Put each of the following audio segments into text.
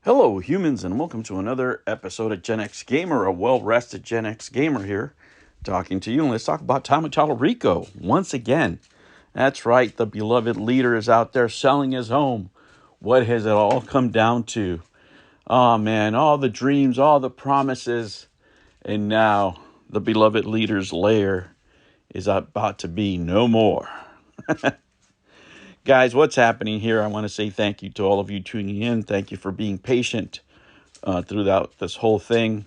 Hello, humans, and welcome to another episode of Gen X Gamer, a well-rested Gen X Gamer here, talking to you. And let's talk about Tommy Tallarico once again. That's right, the beloved leader is out there selling his home. What has it all come down to? Oh man, all the dreams, all the promises, and now the beloved leader's lair is about to be no more. Guys, what's happening here? I want to say thank you to all of you tuning in. Thank you for being patient throughout this whole thing.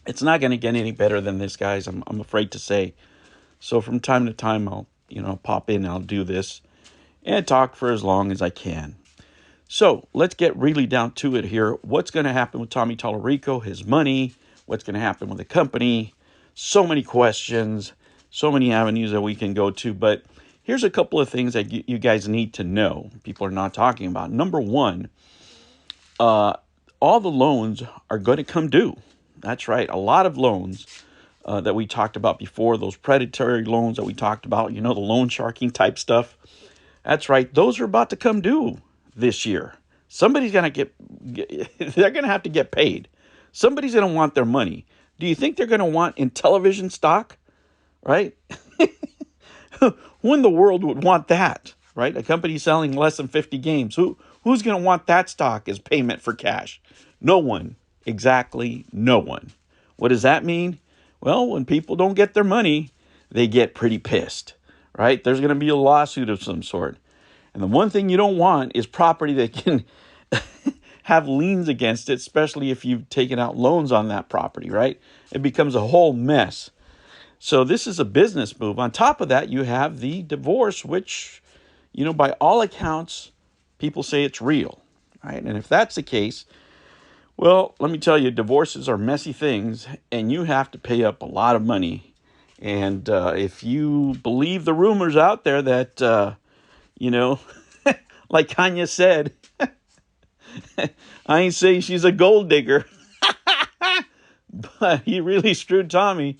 It's not going to get any better than this, guys. I'm afraid to say. So from time to time, I'll pop in and I'll do this and talk for as long as I can. So let's get really down to it here. What's going to happen with Tommy Tallarico, his money? What's going to happen with the company? So many questions, so many avenues that we can go to. But here's a couple of things that you guys need to know. People are not talking about. Number one, all the loans are going to come due. That's right. A lot of loans that we talked about before, those predatory loans that we talked about, the loan sharking type stuff. That's right. Those are about to come due this year. Somebody's going to they're going to have to get paid. Somebody's going to want their money. Do you think they're going to want Intellivision stock? Right? Who in the world would want that? Right? A company selling less than 50 games. Who's going to want that stock as payment for cash? No one. Exactly no one. What does that mean? Well, when people don't get their money, they get pretty pissed, right? There's going to be a lawsuit of some sort. And the one thing you don't want is property that can have liens against it, especially if you've taken out loans on that property, right? It becomes a whole mess. So this is a business move. On top of that, you have the divorce, which, by all accounts, people say it's real, right? And if that's the case, well, let me tell you, divorces are messy things, and you have to pay up a lot of money. And if you believe the rumors out there that, like Kanye said, I ain't saying she's a gold digger, but he really screwed Tommy.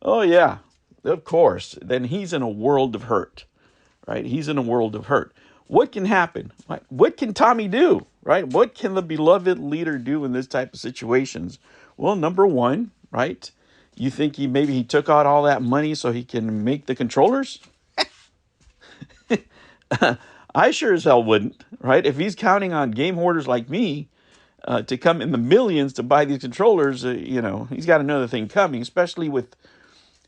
Oh, yeah, of course. Then he's in a world of hurt, right? He's in a world of hurt. What can happen? What can Tommy do, right? What can the beloved leader do in this type of situations? Well, number one, right? You think maybe he took out all that money so he can make the controllers? I sure as hell wouldn't, right? If he's counting on game hoarders like me to come in the millions to buy these controllers, he's got another thing coming, especially with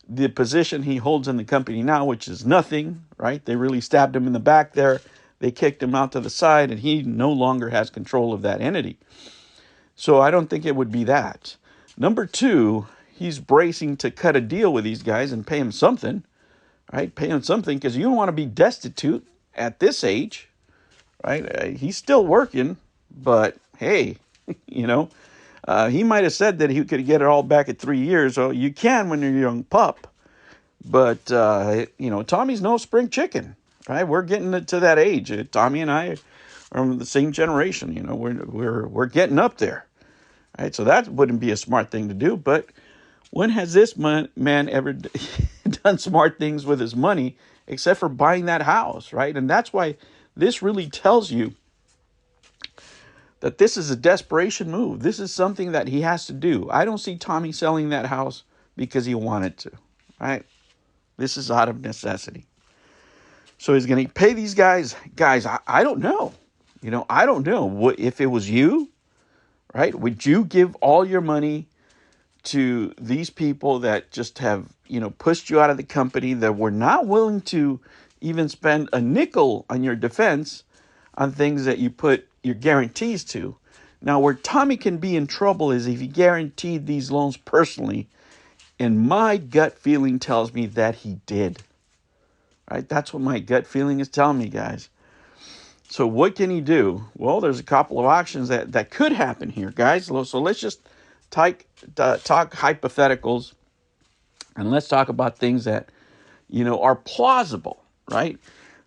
the position he holds in the company now, which is nothing, right? They really stabbed him in the back there. They kicked him out to the side, and he no longer has control of that entity. So I don't think it would be that. Number two, he's bracing to cut a deal with these guys and pay him something, right? Pay him something because you don't want to be destitute at this age, right? He's still working, but hey, he might have said that he could get it all back at 3 years. So you can when you're a young pup. But, Tommy's no spring chicken, right? We're getting to that age. Tommy and I are the same generation. We're getting up there, right? So that wouldn't be a smart thing to do. But when has this man ever done smart things with his money except for buying that house, right? And that's why this really tells you that this is a desperation move. This is something that he has to do. I don't see Tommy selling that house because he wanted to, right? This is out of necessity. So he's going to pay these guys. Guys, I don't know. I don't know. What if it was you, right? Would you give all your money to these people that just have, pushed you out of the company, that were not willing to even spend a nickel on your defense on things that you put your guarantees to? Now, where Tommy can be in trouble is if he guaranteed these loans personally, and my gut feeling tells me that he did. Right? That's what my gut feeling is telling me, guys. So what can he do? Well, there's a couple of options that could happen here, guys. So let's just talk hypotheticals, and let's talk about things that, are plausible, right?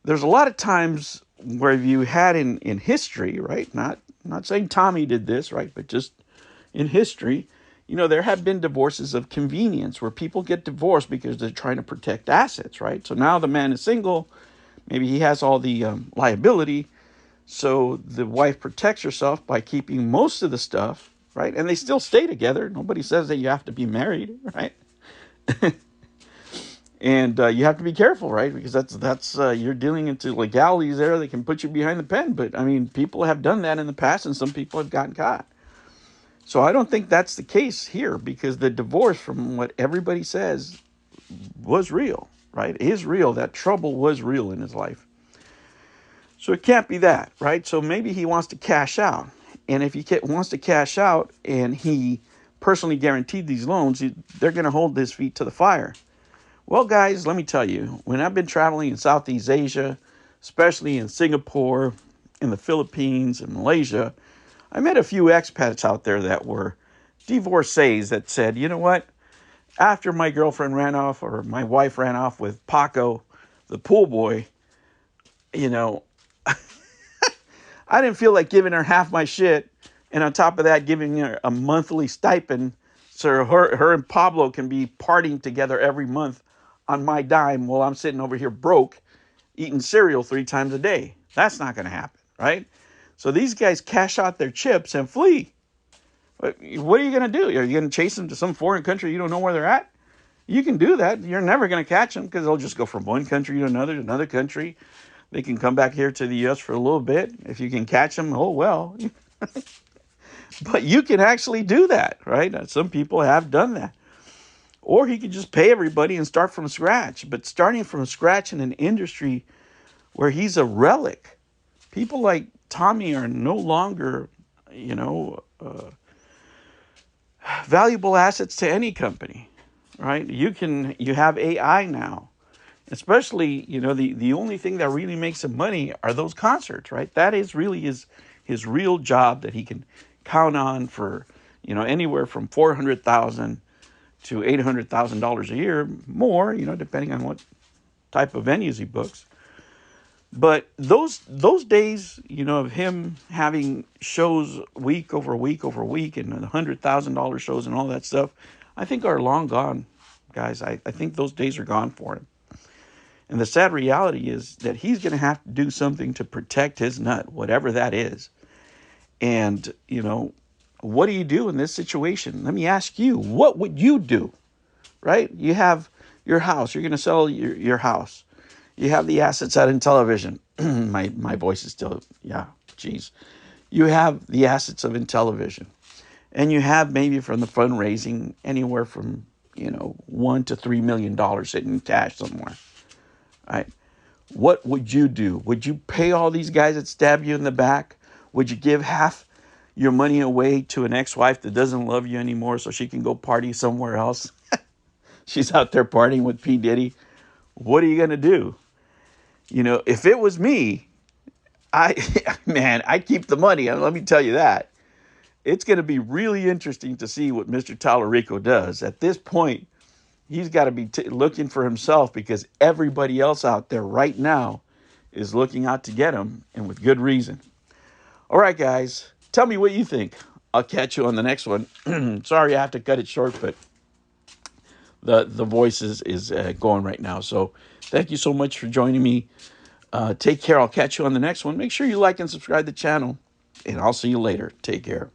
There's a lot of times where you had in history, right? Not saying Tommy did this, right? But just in history, there have been divorces of convenience where people get divorced because they're trying to protect assets, right? So now the man is single. Maybe he has all the liability. So the wife protects herself by keeping most of the stuff, right? And they still stay together. Nobody says that you have to be married, right? And you have to be careful, right? Because that's you're dealing into legalities there that can put you behind the pen. But I mean, people have done that in the past, and some people have gotten caught. So I don't think that's the case here, because the divorce, from what everybody says, was real, right? Is real. That trouble was real in his life. So it can't be that, right? So maybe he wants to cash out. And if he wants to cash out and he personally guaranteed these loans, they're going to hold his feet to the fire. Well, guys, let me tell you, when I've been traveling in Southeast Asia, especially in Singapore, in the Philippines, and Malaysia, I met a few expats out there that were divorcees that said, you know what? After my girlfriend ran off, or my wife ran off with Paco, the pool boy, you know, I didn't feel like giving her half my shit, and on top of that, giving her a monthly stipend so her and Pablo can be partying together every month on my dime while I'm sitting over here broke, eating cereal 3 times a day. That's not going to happen, right? So these guys cash out their chips and flee. What are you going to do? Are you going to chase them to some foreign country you don't know where they're at? You can do that. You're never going to catch them, because they'll just go from one country to another country. They can come back here to the U.S. for a little bit. If you can catch them, oh, well. But you can actually do that, right? Some people have done that. Or he could just pay everybody and start from scratch. But starting from scratch in an industry where he's a relic, people like Tommy are no longer, valuable assets to any company, right? You have AI now. Especially, the only thing that really makes him money are those concerts, right? That is really his real job that he can count on for, anywhere from $400,000 to $800,000 a year, more, depending on what type of venues he books. But those days, of him having shows week over week over week, and $100,000 shows and all that stuff, I think are long gone, guys. I think those days are gone for him. And the sad reality is that he's going to have to do something to protect his nut, whatever that is. And, what do you do in this situation? Let me ask you, what would you do, right? You have your house. You're going to sell your house. You have the assets at Intellivision. My voice is still, geez. You have the assets of Intellivision. And you have maybe from the fundraising anywhere from, $1 to $3 million sitting in cash somewhere. Right? What would you do? Would you pay all these guys that stab you in the back? Would you give half your money away to an ex-wife that doesn't love you anymore so she can go party somewhere else? She's out there partying with P. Diddy. What are you going to do? If it was me, I'd keep the money. And let me tell you that. It's going to be really interesting to see what Mr. Tallarico does. At this point, he's got to be looking for himself, because everybody else out there right now is looking out to get him, and with good reason. All right, guys, tell me what you think. I'll catch you on the next one. Sorry, I have to cut it short, but the voice is going right now. So thank you so much for joining me. Take care. I'll catch you on the next one. Make sure you like and subscribe to the channel, and I'll see you later. Take care.